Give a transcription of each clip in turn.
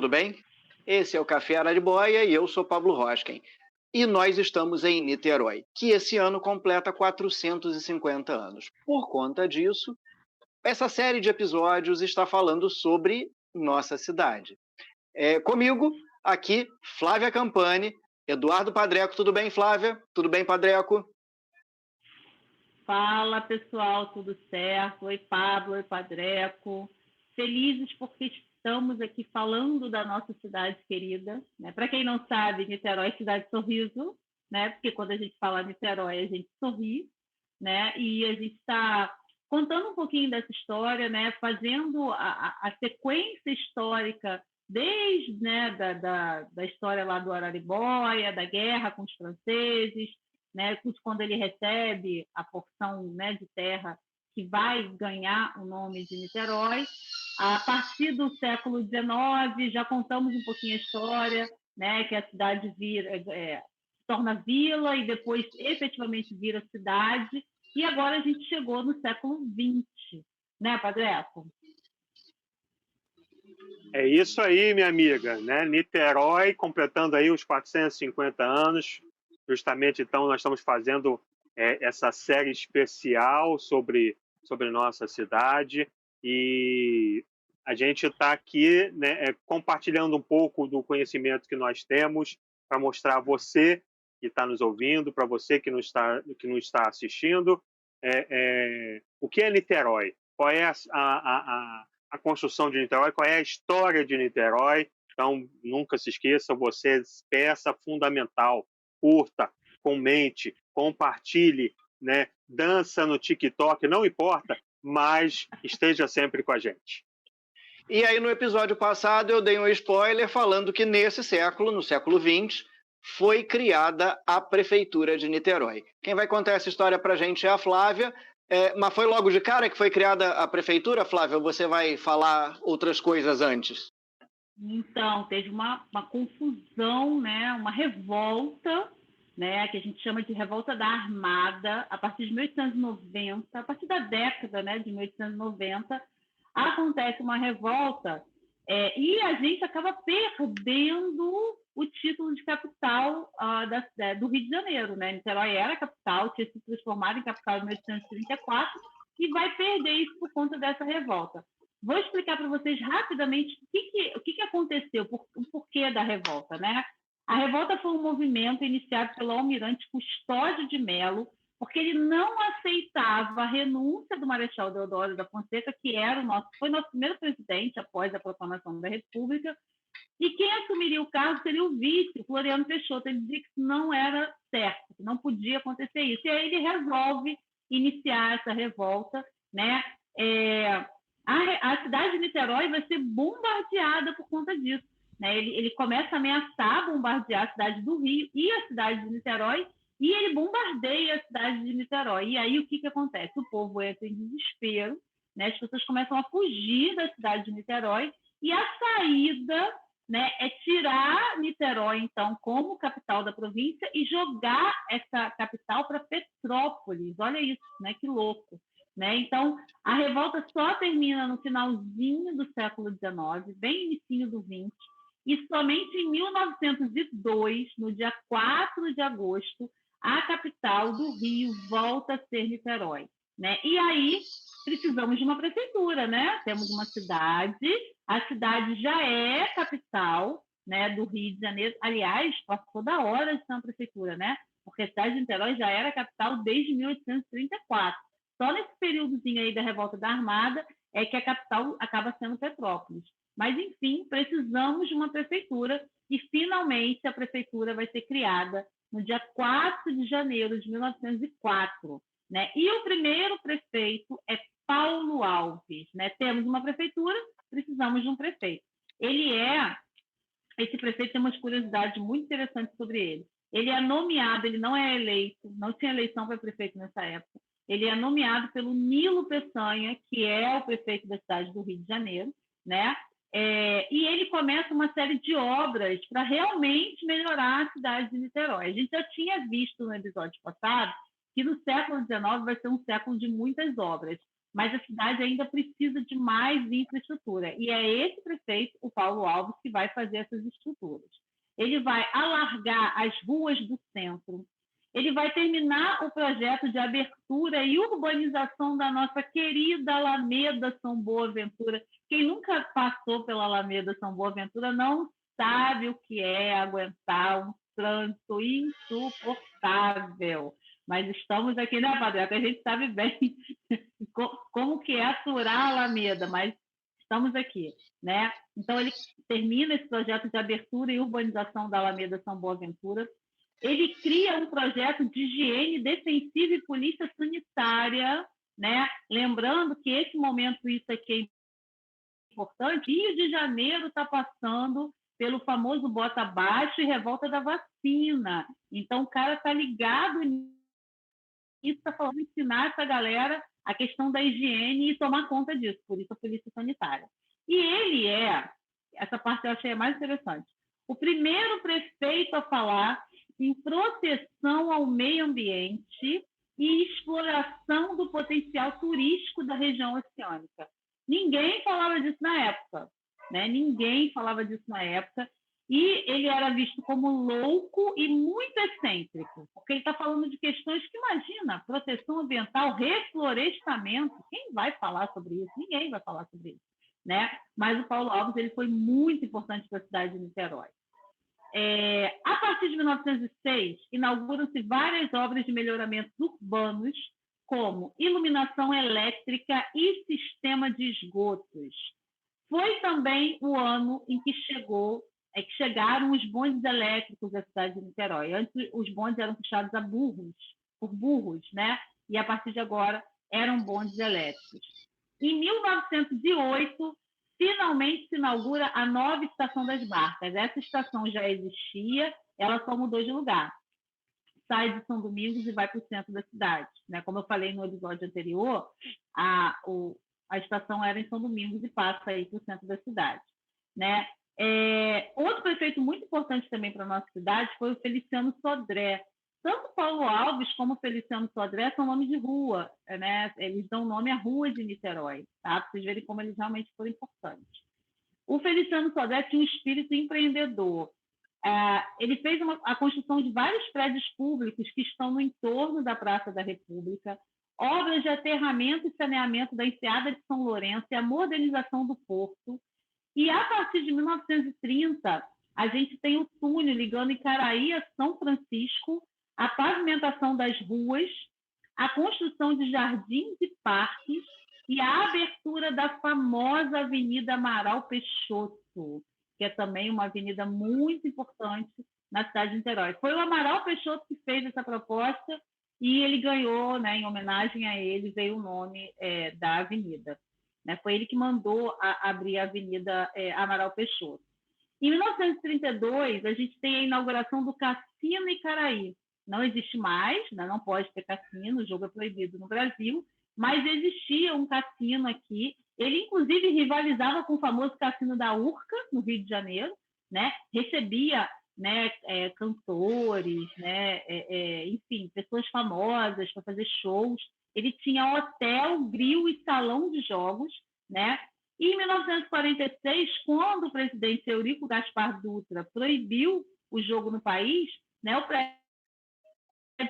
tudo bem? Esse é o Café Araribóia e eu sou Pablo Rosken. E nós estamos em Niterói, que esse ano completa 450 anos. Por conta disso, essa série de episódios está falando sobre nossa cidade. Comigo, aqui, Flávia Campani, Eduardo Padreco. Tudo bem, Flávia? Tudo bem, Padreco? Fala, pessoal, tudo certo? Oi, Pablo, oi, Padreco. Felizes porque estamos aqui falando da nossa cidade querida, né? Para quem não sabe, Niterói é cidade de sorriso, né? Porque quando a gente fala Niterói, a gente sorri, né? E a gente está contando um pouquinho dessa história, né? Fazendo a sequência histórica desde, né, da história lá do Araribóia, da guerra com os franceses, né, quando ele recebe a porção, né, de terra que vai ganhar o nome de Niterói. A partir do século XIX, já contamos um pouquinho a história, né, que a cidade se torna vila e depois efetivamente vira cidade. E agora a gente chegou no século XX, né, Padreco? É isso aí, minha amiga, né? Niterói completando aí os 450 anos. Justamente, então, nós estamos fazendo essa série especial sobre nossa cidade e a gente está aqui, né, compartilhando um pouco do conhecimento que nós temos para mostrar a você que está nos ouvindo, para você que não está assistindo, o que é Niterói, qual é a construção de Niterói, qual é a história de Niterói. Então, nunca se esqueça, você peça fundamental, curta, comente, compartilhe, né? Dança no TikTok, não importa, mas esteja sempre com a gente. E aí, no episódio passado, eu dei um spoiler falando que nesse século, no século XX, foi criada a Prefeitura de Niterói. Quem vai contar essa história para a gente é a Flávia. Mas foi logo de cara que foi criada a Prefeitura, Flávia? Ou você vai falar outras coisas antes? Então, teve uma confusão, né, uma revolta, né, que a gente chama de Revolta da Armada, a partir de 1890, a partir da década, né, de 1890, acontece uma revolta e a gente acaba perdendo o título de capital do Rio de Janeiro, né? Niterói era a capital, tinha se transformado em capital em 1834 e vai perder isso por conta dessa revolta. Vou explicar para vocês rapidamente o que aconteceu, o porquê da revolta, né? A revolta foi um movimento iniciado pelo almirante Custódio de Melo, porque ele não aceitava a renúncia do Marechal Deodoro da Fonseca, que foi nosso primeiro presidente após a proclamação da República, e quem assumiria o cargo seria o vice, Floriano Peixoto. Ele dizia que isso não era certo, que não podia acontecer isso. E aí ele resolve iniciar essa revolta, né? A cidade de Niterói vai ser bombardeada por conta disso, né? Ele começa a ameaçar bombardear a cidade do Rio e a cidade de Niterói, e ele bombardeia a cidade de Niterói. E aí o que acontece? O povo entra em desespero, né? As pessoas começam a fugir da cidade de Niterói, e a saída, né, é tirar Niterói, então, como capital da província e jogar essa capital para Petrópolis. Olha isso, né? Que louco. Né? Então, a revolta só termina no finalzinho do século XIX, bem inicinho do XX, e somente em 1902, no dia 4 de agosto, a capital do Rio volta a ser Niterói. Né? E aí precisamos de uma prefeitura, né? Temos uma cidade, a cidade já é capital, né, do Rio de Janeiro. Aliás, passou da hora de ser uma prefeitura, né? Porque a cidade de Niterói já era capital desde 1834. Só nesse períodozinho aí da Revolta da Armada é que a capital acaba sendo Petrópolis. Mas, enfim, precisamos de uma prefeitura e, finalmente, a prefeitura vai ser criada no dia 4 de janeiro de 1904. Né? E o primeiro prefeito é Paulo Alves. Né? Temos uma prefeitura, precisamos de um prefeito. Esse prefeito tem umas curiosidades muito interessantes sobre ele. Ele é nomeado, ele não é eleito, não tinha eleição para prefeito nessa época. Ele é nomeado pelo Nilo Peçanha, que é o prefeito da cidade do Rio de Janeiro, né? E ele começa uma série de obras para realmente melhorar a cidade de Niterói. A gente já tinha visto no episódio passado que no século XIX vai ser um século de muitas obras. mas a cidade ainda precisa de mais infraestrutura. E é esse prefeito, o Paulo Alves, que vai fazer essas estruturas. Ele vai alargar as ruas do centro, ele vai terminar o projeto de abertura e urbanização da nossa querida Alameda São Boaventura. Quem nunca passou pela Alameda São Boaventura não sabe o que é aguentar um trânsito insuportável. Mas estamos aqui, né, Padre? A gente sabe bem como que é aturar a Alameda, mas estamos aqui, né? Então, ele termina esse projeto de abertura e urbanização da Alameda São Boaventura. Ele cria um projeto de higiene defensiva e polícia sanitária, né? Lembrando que esse momento, isso aqui é importante, Rio de Janeiro está passando pelo famoso bota abaixo e revolta da vacina. Então, o cara está ligado nisso, está falando de ensinar essa galera a questão da higiene e tomar conta disso, por isso a polícia sanitária. E ele essa parte eu achei a mais interessante, o primeiro prefeito a falar em proteção ao meio ambiente e exploração do potencial turístico da região oceânica. Ninguém falava disso na época, né? Ninguém falava disso na época, e ele era visto como louco e muito excêntrico, porque ele está falando de questões que, imagina, proteção ambiental, reflorestamento, quem vai falar sobre isso? Ninguém vai falar sobre isso, né? Mas o Paulo Alves ele foi muito importante para a cidade de Niterói. A partir de 1906, inauguram-se várias obras de melhoramentos urbanos, como iluminação elétrica e sistema de esgotos. Foi também o ano em que chegaram os bondes elétricos da cidade de Niterói. Antes, os bondes eram puxados por burros, né? E a partir de agora eram bondes elétricos. Em 1908, finalmente se inaugura a nova Estação das Barcas. Essa estação já existia, ela só mudou de lugar. Sai de São Domingos e vai para o centro da cidade, né? Como eu falei no episódio anterior, a estação era em São Domingos e passa aí para o centro da cidade, né? Outro prefeito muito importante também para a nossa cidade foi o Feliciano Sodré. Tanto Paulo Alves como Feliciano Sodré são nomes de rua, né? Eles dão nome à rua de Niterói, tá? Para vocês verem como eles realmente foram importantes. O Feliciano Sodré tinha um espírito empreendedor. Ele fez a construção de vários prédios públicos que estão no entorno da Praça da República, obras de aterramento e saneamento da enseada de São Lourenço e a modernização do porto. E a partir de 1930, a gente tem o túnel ligando Icaraí a São Francisco, a pavimentação das ruas, a construção de jardins e parques e a abertura da famosa Avenida Amaral Peixoto, que é também uma avenida muito importante na cidade de Niterói. Foi o Amaral Peixoto que fez essa proposta e ele ganhou, né, em homenagem a ele, veio o nome da avenida. Né? Foi ele que mandou abrir a Avenida Amaral Peixoto. Em 1932, a gente tem a inauguração do Cassino Icaraí. Não existe mais, né? Não pode ter cassino, o jogo é proibido no Brasil, mas existia um cassino aqui. Ele, inclusive, rivalizava com o famoso Cassino da Urca, no Rio de Janeiro, né? Recebia, né, cantores, né, enfim, pessoas famosas para fazer shows. Ele tinha hotel, grill e salão de jogos, né? E em 1946, quando o presidente Eurico Gaspar Dutra proibiu o jogo no país, né, o prédio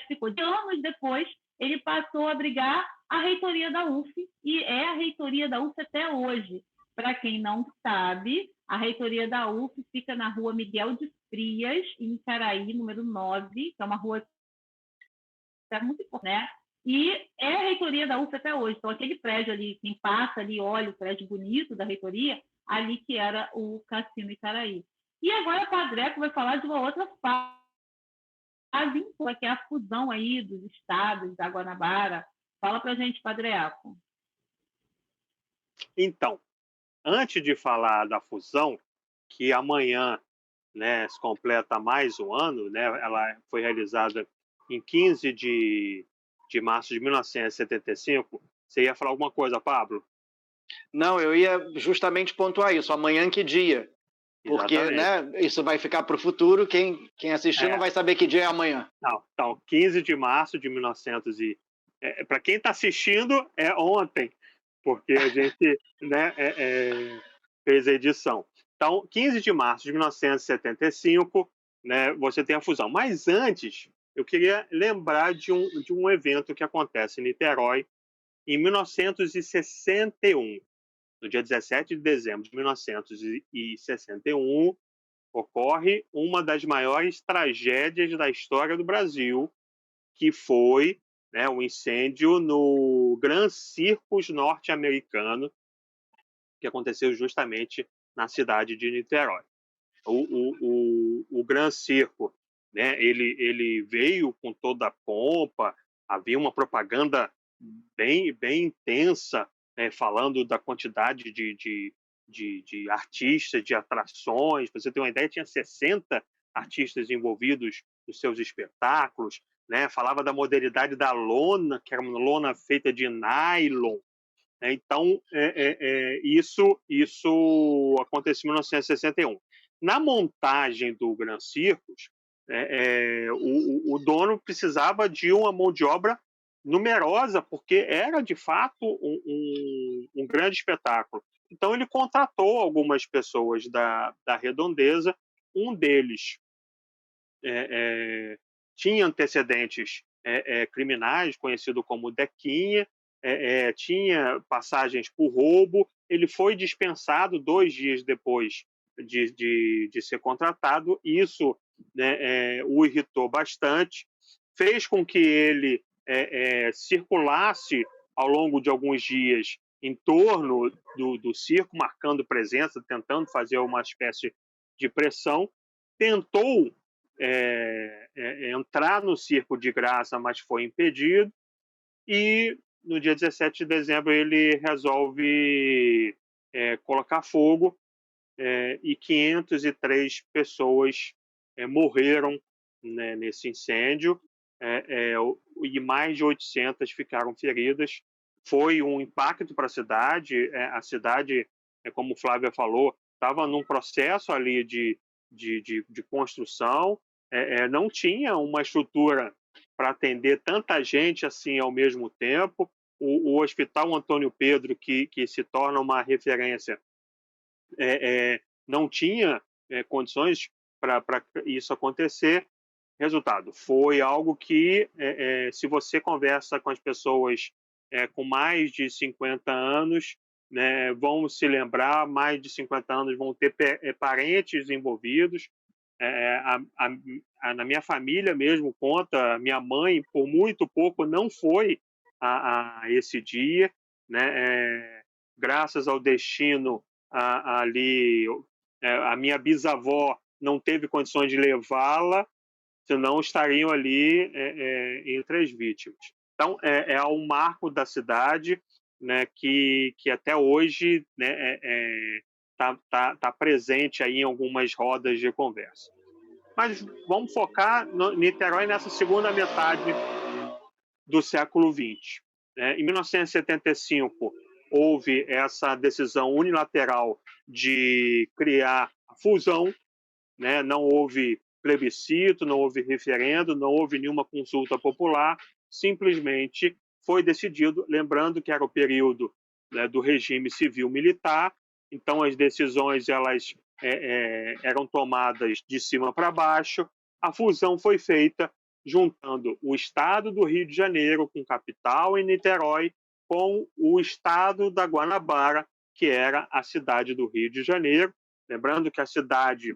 ficou. Anos depois, ele passou a abrigar a reitoria da UF, e é a reitoria da UF até hoje. Para quem não sabe, a reitoria da UF fica na rua Miguel de Frias, em Icaraí, número 9, que é uma rua muito importante, né? E é a reitoria da UF até hoje. Então, aquele prédio ali, quem passa ali, olha o prédio bonito da reitoria, ali que era o Cassino Icaraí. E agora a Padreco vai falar de uma outra fase, que é a fusão aí dos estados da Guanabara. Fala para a gente, Padreco. Então, antes de falar da fusão, que amanhã, né, se completa mais um ano, né, ela foi realizada em 15 de março de 1975, você ia falar alguma coisa, Pablo? Não, eu ia justamente pontuar isso. Amanhã que dia? Porque, né, isso vai ficar para o futuro. Quem assistir não vai saber que dia é amanhã. Não, então, 15 de março de 1900 para quem está assistindo, é ontem. porque a gente, né, fez a edição. Então, 15 de março de 1975, né, você tem a fusão. Mas antes, eu queria lembrar de um evento que acontece em Niterói em 1961. No dia 17 de dezembro de 1961, ocorre uma das maiores tragédias da história do Brasil, que foi, né, um incêndio no Gran Circus norte-americano, que aconteceu justamente na cidade de Niterói. O Gran Circo, né, ele veio com toda a pompa, havia uma propaganda bem intensa, né, falando da quantidade de artistas, de atrações. Pra você ter uma ideia, tinha 60 artistas envolvidos nos seus espetáculos, né? Falava da modernidade da lona, que era uma lona feita de nylon. Então, isso aconteceu em 1961. Na montagem do Gran Circus, o dono precisava de uma mão de obra numerosa, porque era, de fato, um grande espetáculo. Então, ele contratou algumas pessoas da redondeza. Um deles tinha antecedentes criminais, conhecido como Dequinha, tinha passagens por roubo. Ele foi dispensado 2 dias depois de ser contratado. Isso, né, o irritou bastante, fez com que ele circulasse ao longo de alguns dias em torno do circo, marcando presença, tentando fazer uma espécie de pressão. Tentou entrar no circo de graça, mas foi impedido. E no dia 17 de dezembro ele resolve colocar fogo, e 503 pessoas morreram, né, nesse incêndio, e mais de 800 ficaram feridas. Foi um impacto para a cidade. A cidade, como o Flávia falou, estava num processo ali de construção, não tinha uma estrutura para atender tanta gente assim ao mesmo tempo. O Hospital Antônio Pedro, que se torna uma referência, não tinha condições para isso acontecer. Resultado, foi algo que, se você conversa com as pessoas com mais de 50 anos, né, vão se lembrar, mais de 50 anos vão ter parentes envolvidos. Na minha família mesmo conta, minha mãe, por muito pouco, não foi a esse dia, né, graças ao destino ali, a minha bisavó não teve condições de levá-la, senão estariam ali entre as vítimas. Então, é um marco da cidade, né, que até hoje, né, tá presente aí em algumas rodas de conversa. Mas vamos focar no Niterói nessa segunda metade do século XX. Em 1975, houve essa decisão unilateral de criar a fusão, né? Não houve plebiscito, não houve referendo, não houve nenhuma consulta popular, simplesmente foi decidido, lembrando que era o período, né, do regime civil-militar. Então as decisões elas eram tomadas de cima para baixo. A fusão foi feita juntando o estado do Rio de Janeiro, com capital em Niterói, com o estado da Guanabara, que era a cidade do Rio de Janeiro. Lembrando que a cidade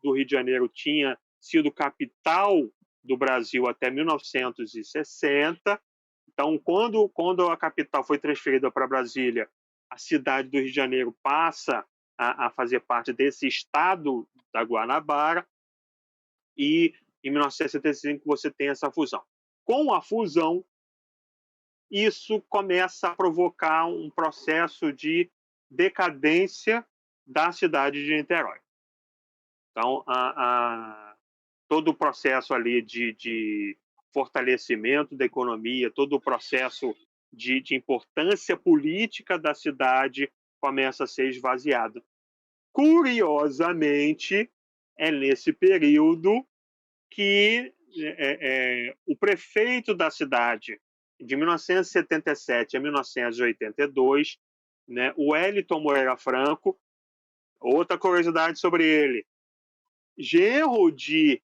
do Rio de Janeiro tinha sido capital do Brasil até 1960. Então, quando a capital foi transferida para Brasília, a cidade do Rio de Janeiro passa a fazer parte desse estado da Guanabara, e em 1975 você tem essa fusão. Com a fusão, isso começa a provocar um processo de decadência da cidade de Niterói. Então, todo o processo ali de fortalecimento da economia, todo o processo de importância política da cidade começa a ser esvaziado. Curiosamente, é nesse período que o prefeito da cidade, de 1977 a 1982, né? O Wellington Moreira Franco, outra curiosidade sobre ele, genro de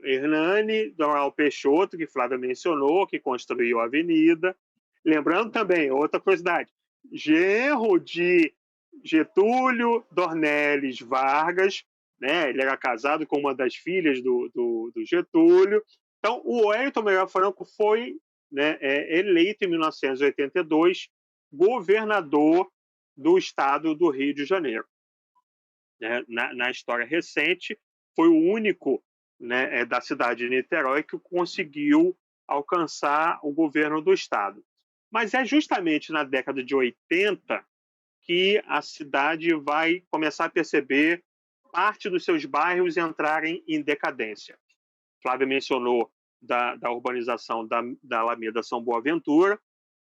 Hernani Doral Peixoto, que Flávia mencionou, que construiu a avenida. Lembrando também, outra curiosidade, genro de Getúlio Dornelles Vargas, né? Ele era casado com uma das filhas do Getúlio. Então, o Wellington Moreira Franco foi, né, eleito em 1982 governador do estado do Rio de Janeiro. Né? Na história recente, foi o único, né, da cidade de Niterói que conseguiu alcançar o governo do estado. Mas é justamente na década de 80 que a cidade vai começar a perceber parte dos seus bairros entrarem em decadência. Flávia mencionou da urbanização da Alameda São Boaventura,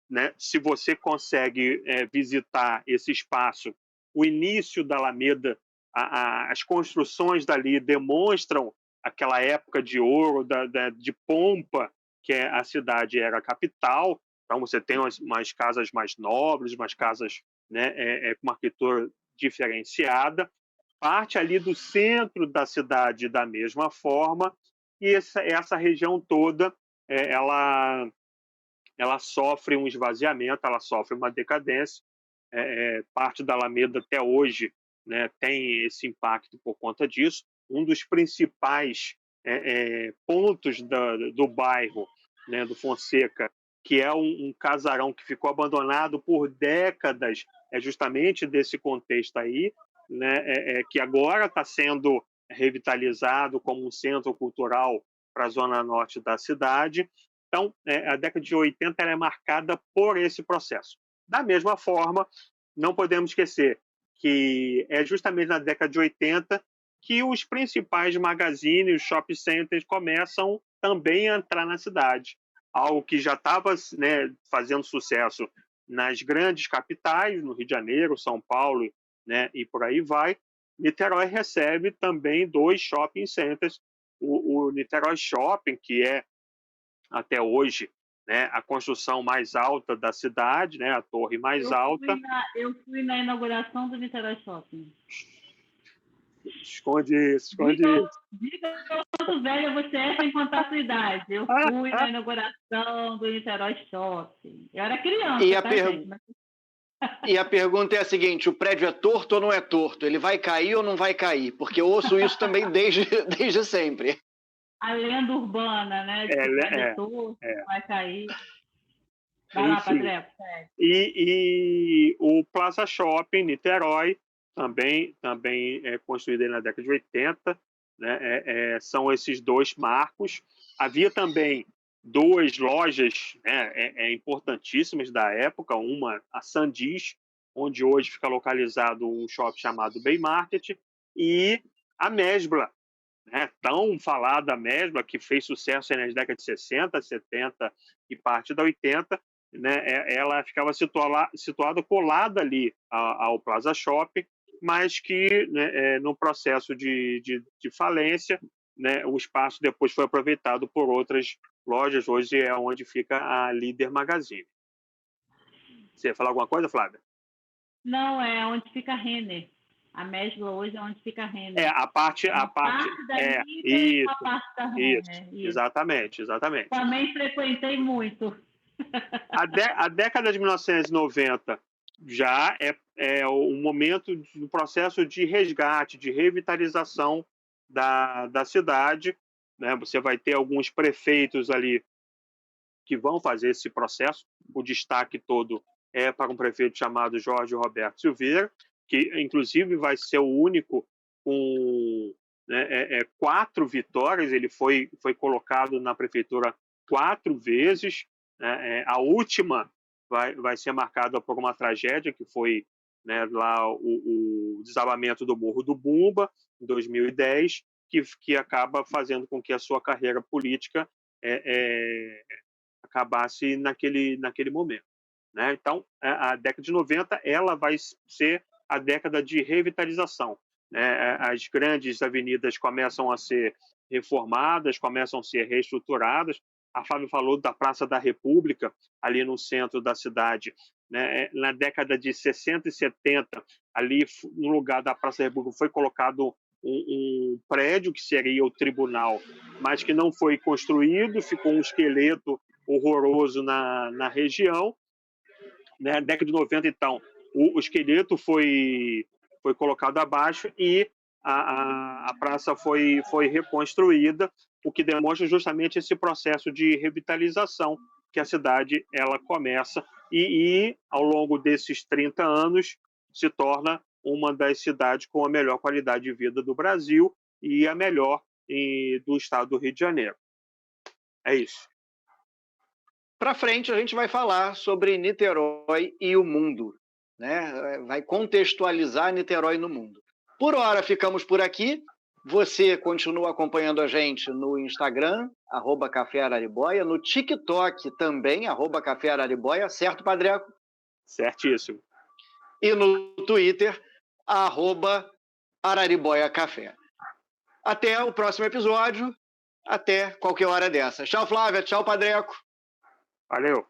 né? Se você consegue visitar esse espaço, o início da Alameda, as construções dali demonstram aquela época de ouro, de pompa, que a cidade era a capital. Então, você tem umas casas mais nobres, umas casas, né, com uma arquitetura diferenciada. Parte ali do centro da cidade da mesma forma, e essa região toda, ela sofre um esvaziamento, ela sofre uma decadência. Parte da Alameda até hoje, né, tem esse impacto por conta disso. Um dos principais pontos do bairro, né, do Fonseca, que é um casarão que ficou abandonado por décadas, é justamente desse contexto aí, né, que agora está sendo revitalizado como um centro cultural para a zona norte da cidade. Então, a década de 80 ela é marcada por esse processo. Da mesma forma, não podemos esquecer que é justamente na década de 80 que os principais magazines, os shopping centers, começam também a entrar na cidade. Algo que já estava, né, fazendo sucesso nas grandes capitais, no Rio de Janeiro, São Paulo, né, e por aí vai. Niterói recebe também 2 shopping centers. O Niterói Shopping, que é até hoje, né, a construção mais alta da cidade, né, a torre mais alta. Eu fui na inauguração do Niterói Shopping. Esconde isso. Diga quanto velho você é sem contar a sua idade. Eu fui na inauguração do Niterói Shopping. Eu era criança, gente? E a pergunta é a seguinte: o prédio é torto ou não é torto? Ele vai cair ou não vai cair? Porque eu ouço isso também desde sempre. A lenda urbana, né? De que o prédio é torto, vai cair. Vai lá, Padre. E o Plaza Shopping, Niterói, também é construído na década de 80. Né? São esses 2 marcos. Havia também 2 lojas, né, importantíssimas da época. Uma, a Sandis, onde hoje fica localizado um shopping chamado Bay Market, e a Mesbla, né, tão falada Mesbla, que fez sucesso nas décadas de 60, 70 e parte da 80, né, ela ficava situada colada ali ao Plaza Shopping, mas que, né, no processo de falência, né, o espaço depois foi aproveitado por outras lojas. Hoje é onde fica a Líder Magazine. Você ia falar alguma coisa, Flávia? Não, é onde fica a Renner. A Mesbla hoje é onde fica a Renner. A parte da Líder e a parte da Renner. Exatamente. Também frequentei muito. A década de 1990 já é o momento do processo de resgate, de revitalização da cidade. Né? Você vai ter alguns prefeitos ali que vão fazer esse processo. O destaque todo é para um prefeito chamado Jorge Roberto Silveira, que inclusive vai ser o único com 4 vitórias. Ele foi colocado na prefeitura 4 vezes. A última vai ser marcada por uma tragédia, que foi, né, lá o desabamento do Morro do Bumba, em 2010, que acaba fazendo com que a sua carreira política acabasse naquele momento. Né? Então, a década de 90 ela vai ser a década de revitalização. Né? As grandes avenidas começam a ser reformadas, começam a ser reestruturadas. A Fábio falou da Praça da República, ali no centro da cidade. né? Na década de 60 e 70, ali no lugar da Praça da República foi colocado um prédio que seria o tribunal, mas que não foi construído, ficou um esqueleto horroroso na região. Na década de 90, então, o esqueleto foi colocado abaixo e a praça foi reconstruída, o que demonstra justamente esse processo de revitalização que a cidade ela começa e ao longo desses 30 anos se torna uma das cidades com a melhor qualidade de vida do Brasil e a melhor do estado do Rio de Janeiro. É isso. Para frente, a gente vai falar sobre Niterói e o mundo, né? Vai contextualizar Niterói no mundo. Por hora, ficamos por aqui. Você continua acompanhando a gente no Instagram, @caféarariboia, no TikTok também, @caféarariboia, certo, Padreco? Certíssimo. E no Twitter, @arariboiacafé. Até o próximo episódio, até qualquer hora dessa. Tchau, Flávia, tchau, Padreco. Valeu.